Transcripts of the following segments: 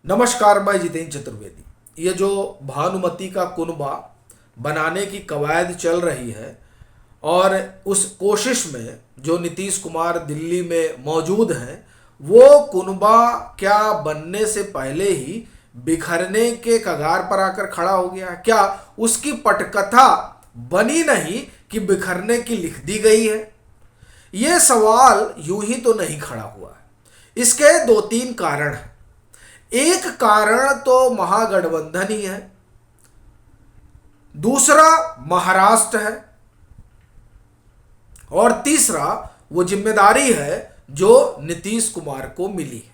नमस्कार, मैं जितेंद्र चतुर्वेदी। ये जो भानुमति का कुनबा बनाने की कवायद चल रही है और उस कोशिश में जो नीतीश कुमार दिल्ली में मौजूद हैं, वो कुनबा क्या बनने से पहले ही बिखरने के कगार पर आकर खड़ा हो गया है? क्या उसकी पटकथा बनी नहीं कि बिखरने की लिख दी गई है? ये सवाल यूं ही तो नहीं खड़ा हुआ है। इसके दो तीन कारण हैं। एक कारण तो महागठबंधन ही है, दूसरा महाराष्ट्र है और तीसरा वो जिम्मेदारी है जो नीतीश कुमार को मिली है।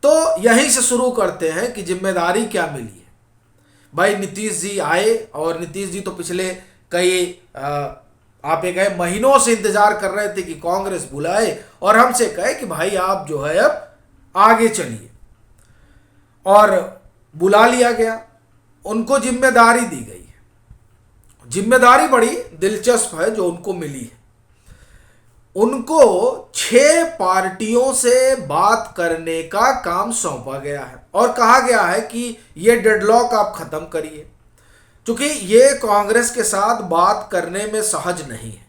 तो यहीं से शुरू करते हैं कि जिम्मेदारी क्या मिली है। भाई नीतीश जी आए और नीतीश जी तो पिछले कई आप ये कहे महीनों से इंतजार कर रहे थे कि कांग्रेस बुलाए और हमसे कहे कि भाई आप जो है अब आगे चलिए, और बुला लिया गया। उनको जिम्मेदारी दी गई है। जिम्मेदारी बड़ी दिलचस्प है जो उनको मिली है। उनको 6 पार्टियों से बात करने का काम सौंपा गया है और कहा गया है कि ये डेडलॉक आप खत्म करिए, क्योंकि ये कांग्रेस के साथ बात करने में सहज नहीं है।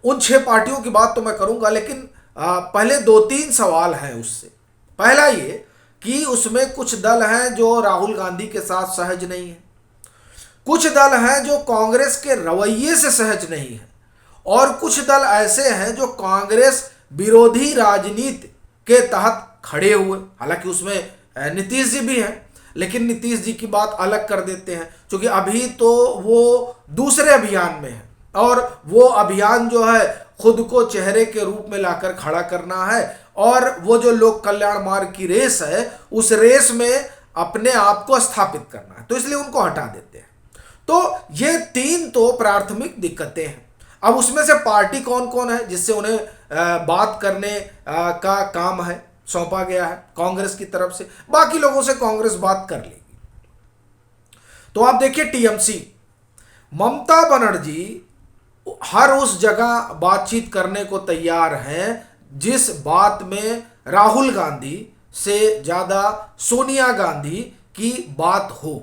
उन 6 पार्टियों की बात तो मैं करूंगा, लेकिन पहले 2-3 सवाल हैं उससे। पहला ये कि उसमें कुछ दल हैं जो राहुल गांधी के साथ सहज नहीं है, कुछ दल हैं जो कांग्रेस के रवैये से सहज नहीं है, और कुछ दल ऐसे हैं जो कांग्रेस विरोधी राजनीति के तहत खड़े हुए। हालांकि उसमें नीतीश जी भी हैं, लेकिन नीतीश जी की बात अलग कर देते हैं, क्योंकि अभी तो वो दूसरे अभियान में है और वो अभियान जो है खुद को चेहरे के रूप में लाकर खड़ा करना है, और वो जो लोक कल्याण मार्ग की रेस है उस रेस में अपने आप को स्थापित करना है, तो इसलिए उनको हटा देते हैं। तो ये 3 तो प्राथमिक दिक्कतें हैं। अब उसमें से पार्टी कौन कौन है जिससे उन्हें बात करने का काम है सौंपा गया है कांग्रेस की तरफ से? बाकी लोगों से कांग्रेस बात कर लेगी। तो आप देखिए टीएमसी, ममता बनर्जी हर उस जगह बातचीत करने को तैयार हैं जिस बात में राहुल गांधी से ज्यादा सोनिया गांधी की बात हो।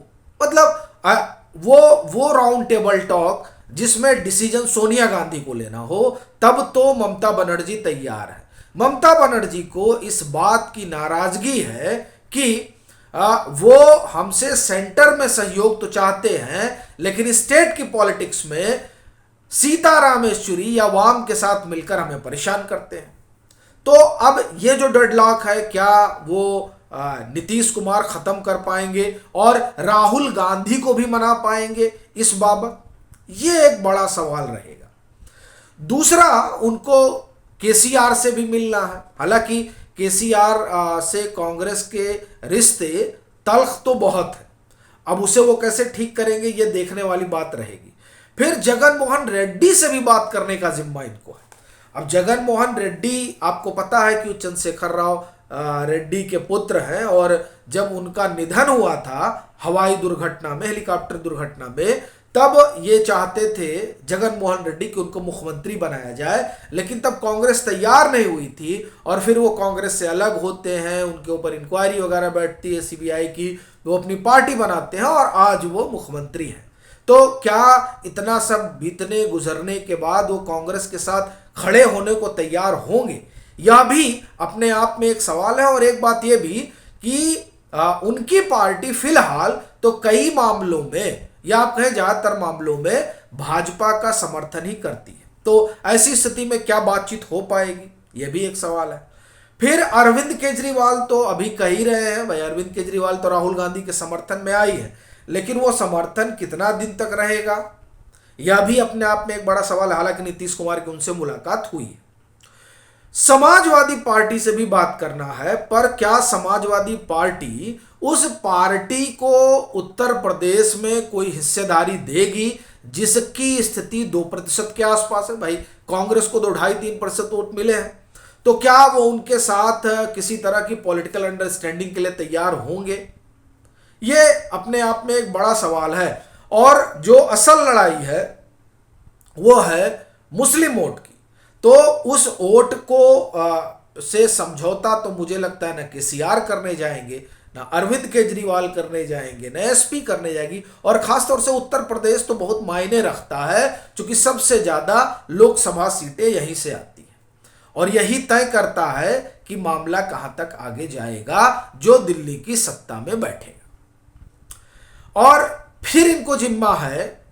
मतलब वो राउंड टेबल टॉक जिसमें डिसीजन सोनिया गांधी को लेना हो, तब तो ममता बनर्जी तैयार है। ममता बनर्जी को इस बात की नाराजगी है कि वो हमसे सेंटर में सहयोग तो चाहते हैं, लेकिन स्टेट की पॉलिटिक्स में सीताराम येचुरी या वाम के साथ मिलकर हमें परेशान करते हैं। तो अब ये जो डेडलॉक है, क्या वो नीतीश कुमार खत्म कर पाएंगे और राहुल गांधी को भी मना पाएंगे इस बाबत? ये एक बड़ा सवाल रहेगा। दूसरा, उनको केसीआर से भी मिलना है। हालांकि केसीआर से कांग्रेस के रिश्ते तल्ख तो बहुत है, अब उसे वो कैसे ठीक करेंगे ये देखने वाली बात रहेगी। फिर जगन मोहन रेड्डी से भी बात करने का जिम्मा इनको है। अब जगन मोहन रेड्डी, आपको पता है कि चंद्रशेखर राव रेड्डी के पुत्र हैं, और जब उनका निधन हुआ था हवाई दुर्घटना में, हेलीकॉप्टर दुर्घटना में, तब ये चाहते थे जगन मोहन रेड्डी कि उनको मुख्यमंत्री बनाया जाए, लेकिन तब कांग्रेस तैयार नहीं हुई थी और फिर वो कांग्रेस से अलग होते हैं, उनके ऊपर इंक्वायरी वगैरह बैठती है सीबीआई की, वो अपनी पार्टी बनाते हैं और आज वो मुख्यमंत्री हैं। तो क्या इतना सब बीतने गुजरने के बाद वो कांग्रेस के साथ खड़े होने को तैयार होंगे? यह भी अपने आप में एक सवाल है। और एक बात यह भी कि उनकी पार्टी फिलहाल तो कई मामलों में, या आप कहें ज्यादातर मामलों में, भाजपा का समर्थन ही करती है। तो ऐसी स्थिति में क्या बातचीत हो पाएगी, यह भी एक सवाल है। फिर अरविंद केजरीवाल तो अभी कह ही रहे हैं, भाई अरविंद केजरीवाल तो राहुल गांधी के समर्थन में आई है, लेकिन वो समर्थन कितना दिन तक रहेगा, यह भी अपने आप में एक बड़ा सवाल है। हालांकि नीतीश कुमार की उनसे मुलाकात हुई है। समाजवादी पार्टी से भी बात करना है, पर क्या समाजवादी पार्टी उस पार्टी को उत्तर प्रदेश में कोई हिस्सेदारी देगी जिसकी स्थिति 2% के आसपास है? भाई कांग्रेस को 2.5-3% वोट मिले हैं, तो क्या वो उनके साथ किसी तरह की पॉलिटिकल अंडरस्टैंडिंग के लिए तैयार होंगे? ये अपने आप में एक बड़ा सवाल है। और जो असल लड़ाई है वो है मुस्लिम वोट की। तो उस वोट को से समझौता तो मुझे लगता है ना केसीआर करने जाएंगे ना अरविंद केजरीवाल करने जाएंगे, ना एसपी करने जाएगी। और खासतौर से उत्तर प्रदेश तो बहुत मायने रखता है, क्योंकि सबसे ज्यादा लोकसभा सीटें यहीं से आती हैं और यही तय करता है कि मामला कहां तक आगे जाएगा, जो दिल्ली की सत्ता में बैठेगा। और फिर इनको जिम्मा है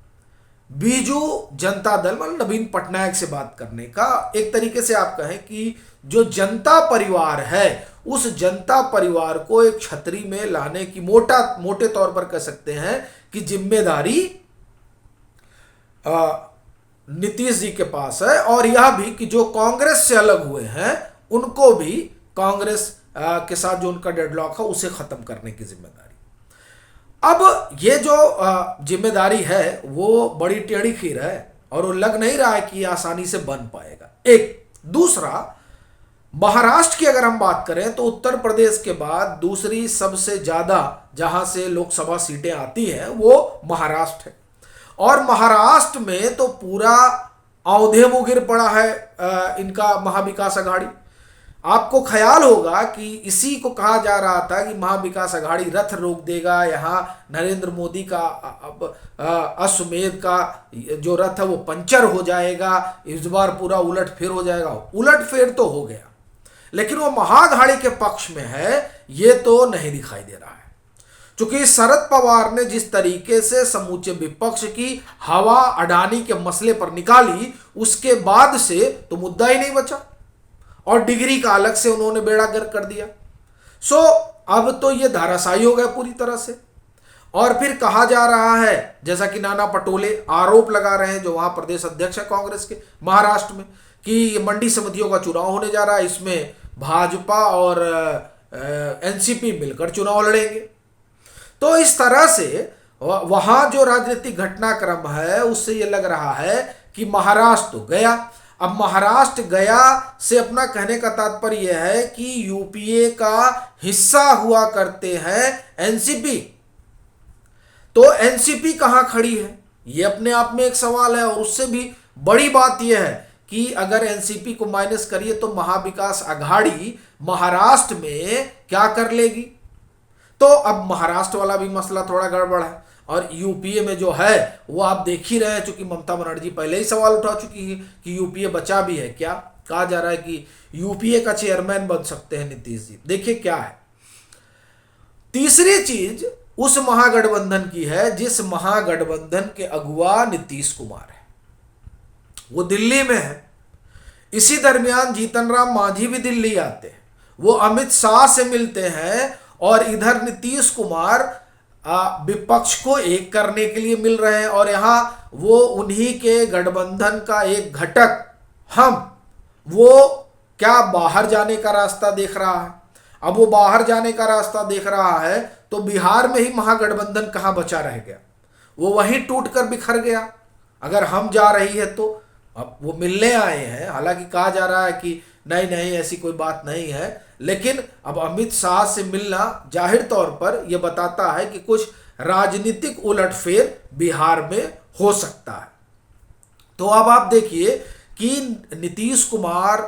बीजू जनता दल, मतलब नवीन पटनायक से बात करने का। एक तरीके से आप कहें कि जो जनता परिवार है, उस जनता परिवार को एक छतरी में लाने की मोटे तौर पर कह सकते हैं कि जिम्मेदारी नीतीश जी के पास है। और यह भी कि जो कांग्रेस से अलग हुए हैं उनको भी कांग्रेस के साथ जो उनका डेडलॉक है उसे खत्म करने की जिम्मेदारी। अब ये जो जिम्मेदारी है वो बड़ी टेढ़ी खीर है और वो लग नहीं रहा है कि आसानी से बन पाएगा। एक दूसरा, महाराष्ट्र की अगर हम बात करें तो उत्तर प्रदेश के बाद दूसरी सबसे ज्यादा जहां से लोकसभा सीटें आती हैं वो महाराष्ट्र है। और महाराष्ट्र में तो पूरा औंधे मुंह गिर पड़ा है इनका महाविकास अघाड़ी। आपको ख्याल होगा कि इसी को कहा जा रहा था कि महाविकास अघाड़ी रथ रोक देगा, यहाँ नरेंद्र मोदी का अश्वमेध का जो रथ है वो पंचर हो जाएगा, इस बार पूरा उलटफेर हो जाएगा। उलटफेर तो हो गया, लेकिन वो महाअघाड़ी के पक्ष में है ये तो नहीं दिखाई दे रहा है। क्योंकि शरद पवार ने जिस तरीके से समूचे विपक्ष की हवा अडानी के मसले पर निकाली, उसके बाद से तो मुद्दा ही नहीं बचा और डिग्री का अलग से उन्होंने बेड़ा गर्क कर दिया। सो अब तो ये धाराशायी हो गया पूरी तरह से। और फिर कहा जा रहा है, जैसा कि नाना पटोले आरोप लगा रहे हैं जो वहां प्रदेश अध्यक्ष है कांग्रेस के महाराष्ट्र में, कि मंडी समितियों का चुनाव होने जा रहा है, इसमें भाजपा और एनसीपी मिलकर चुनाव लड़ेंगे। तो इस तरह से वहां जो राजनीतिक घटनाक्रम है उससे यह लग रहा है कि महाराष्ट्र तो गया। अब महाराष्ट्र गया से अपना कहने का तात्पर्य यह है कि यूपीए का हिस्सा हुआ करते हैं एनसीपी। तो एनसीपी कहां खड़ी है यह अपने आप में एक सवाल है। और उससे भी बड़ी बात यह है कि अगर एनसीपी को माइनस करिए तो महाविकास अघाड़ी महाराष्ट्र में क्या कर लेगी। तो अब महाराष्ट्र वाला भी मसला थोड़ा गड़बड़ है। और यूपीए में जो है वो आप देख ही रहे हैं, चूंकि ममता बनर्जी पहले ही सवाल उठा चुकी है कि यूपीए बचा भी है क्या। कहा जा रहा है कि यूपीए का चेयरमैन बन सकते हैं नीतीश जी। देखिए क्या है। तीसरी चीज उस महागठबंधन की है जिस महागठबंधन के अगुवा नीतीश कुमार है, वो दिल्ली में है। इसी दरमियान जीतन राम मांझी भी दिल्ली आते हैं, वो अमित शाह से मिलते हैं और इधर नीतीश कुमार विपक्ष को एक करने के लिए मिल रहे हैं। और यहां वो उन्हीं के गठबंधन का एक घटक वो क्या बाहर जाने का रास्ता देख रहा है। अब वो बाहर जाने का रास्ता देख रहा है तो बिहार में ही महागठबंधन कहां बचा रह गया, वो वहीं टूटकर बिखर गया। अगर हम जा रही है तो अब वो मिलने आए हैं, हालांकि कहा जा रहा है कि नहीं नहीं ऐसी कोई बात नहीं है, लेकिन अब अमित शाह से मिलना जाहिर तौर पर यह बताता है कि कुछ राजनीतिक उलटफेर बिहार में हो सकता है। तो अब आप देखिए कि नीतीश कुमार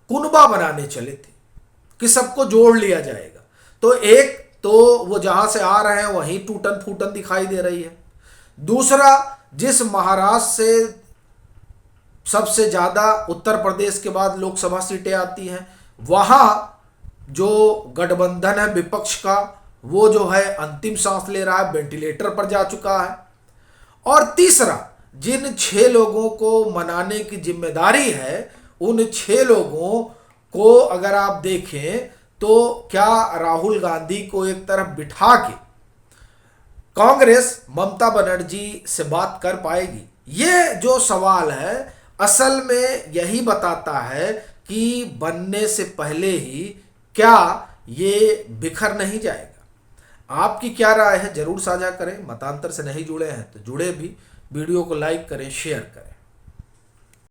कुनबा बनाने चले थे कि सबको जोड़ लिया जाएगा। तो एक तो वो जहां से आ रहे हैं वहीं टूटन फूटन दिखाई दे रही है। दूसरा, जिस महाराष्ट्र से सबसे ज्यादा उत्तर प्रदेश के बाद लोकसभा सीटें आती हैं, वहां जो गठबंधन है विपक्ष का वो जो है अंतिम सांस ले रहा है, वेंटिलेटर पर जा चुका है। और तीसरा, जिन 6 लोगों को मनाने की जिम्मेदारी है, उन 6 लोगों को अगर आप देखें तो क्या राहुल गांधी को एक तरफ बिठा के कांग्रेस ममता बनर्जी से बात कर पाएगी? ये जो सवाल है असल में यही बताता है कि बनने से पहले ही क्या ये बिखर नहीं जाएगा। आपकी क्या राय है जरूर साझा करें। मतांतर से नहीं जुड़े हैं तो जुड़े भी, वीडियो को लाइक करें, शेयर करें।